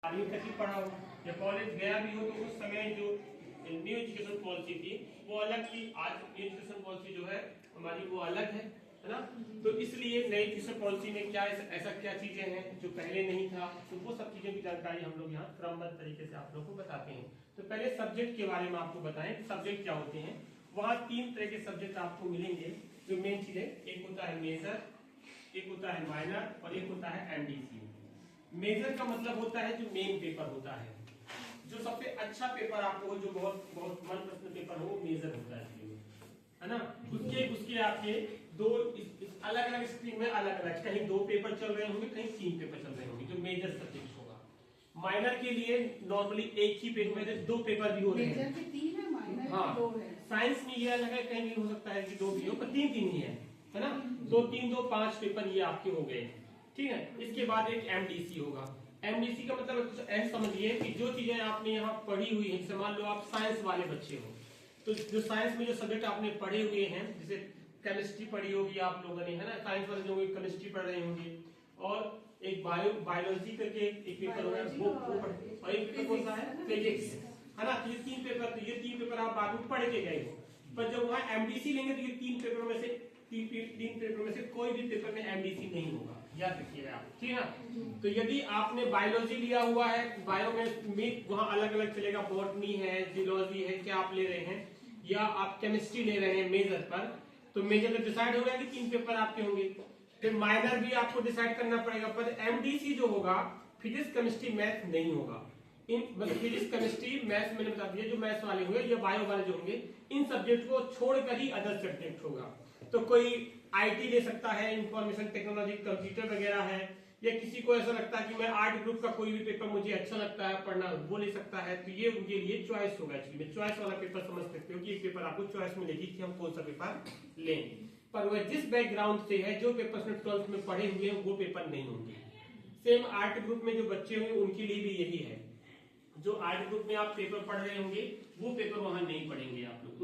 Army तक ही पढ़ा हो या कॉलेज गया भी हो तो उस समय जो न्यू एजुकेशन पॉलिसी थी वो अलग थी। आज न्यू एजुकेशन पॉलिसी जो है हमारी वो अलग है ना। तो इसलिए नई एजुकेशन पॉलिसी में क्या ऐसा क्या चीजें हैं जो पहले नहीं था, तो वो सब चीजों की जानकारी हम लोग यहाँ क्रमबद्ध तरीके से आप लोग को बताते हैं। तो पहले सब्जेक्ट के बारे में आपको बताएं, सब्जेक्ट क्या होते हैं। वहाँ 3 तरह के सब्जेक्ट आपको मिलेंगे। जो मेन चीज है, एक होता है मेजर, एक होता है माइनर और एक होता है एमडीसी। मेजर का मतलब होता है जो मेन पेपर होता है, जो सबसे अच्छा पेपर आपको जो बहुत बहुत मनपसंद पेपर हो वो मेजर होता है ना। उसके उसके आपके दो अलग अलग स्ट्रीम में अलग अलग कहीं 2 पेपर चल रहे होंगे, कहीं 3 पेपर चल रहे होंगे, जो मेजर सब्जेक्ट होगा। माइनर के लिए नॉर्मली एक ही पेपर में 2 पेपर भी हो रहे हैं। मेजर के 3 है, माइनर के 2 है। साइंस में ये अलग है, कहीं भी हो सकता है कि 2 भी हो, पर 3 ही है ना। 2 3 2 5 पेपर ये आपके हो गए, ठीक है। इसके बाद एक एमडीसी होगा। एमडीसी का मतलब कुछ ऐसा समझिए कि जो चीजें आपने यहाँ पढ़ी हुई है, जैसे मान लो आप साइंस वाले बच्चे हो, तो जो साइंस में जो सब्जेक्ट आपने पढ़े हुए हैं, जैसे केमिस्ट्री पढ़ी होगी आप लोगों ने, है ना। साइंस वाले जो केमिस्ट्री पढ़ रहे होंगे, और एक बायोलॉजी करके एक पेपर होगा वो और एक पेपर कौन सा है, फिजिक्स, है ना। तो ये 3 पेपर आप बाद में पढ़ के गए हो, पर जब वहाँ एमडीसी लेंगे तो ये 3 पेपरों में से 3 पेपर में से कोई भी पेपर में एमडीसी नहीं होगा, याद रखिएगा आप, ठीक है ना। तो यदि आपने बायोलॉजी लिया हुआ है, बायो में वहाँ अलग अलग चलेगा, बॉटनी है, जियोलॉजी है, क्या आप ले रहे हैं, या आप केमिस्ट्री ले रहे हैं मेजर पर, तो मेजर में डिसाइड हो गया कि 3 पेपर आपके होंगे। फिर माइनर भी आपको डिसाइड करना पड़ेगा, पर एमडीसी जो होगा फिजिक्स केमिस्ट्री मैथ नहीं होगा। इन फिजिक्स केमिस्ट्री मैथ्स मैंने बता दिया, जो मैथ्स वाले होंगे या बायो वाले जो होंगे, इन सब्जेक्ट को छोड़कर ही अदर सब्जेक्ट होगा। तो कोई आईटी ले सकता है, इंफॉर्मेशन टेक्नोलॉजी, कंप्यूटर वगैरह है, या किसी को ऐसा लगता है कि मैं आर्ट ग्रुप का कोई भी पेपर मुझे अच्छा लगता है पढ़ना, वो ले सकता है। तो ये उनके लिए चॉइस होगा। एक्चुअली चॉइस वाला पेपर समझ सकते हो कि एक पेपर आपको चॉइस मिलेगी कि हम कौन सा पेपर लें, पर वह जिस बैकग्राउंड से है, जो पेपर उसने 12th में पढ़े हुए हैं वो पेपर नहीं होंगे। सेम आर्ट ग्रुप में जो बच्चे होंगे उनके लिए भी यही है। जो आर्ट ग्रुप में आप पेपर पढ़ रहे होंगे वो पेपर वहां नहीं पढ़ेंगे आप लोग।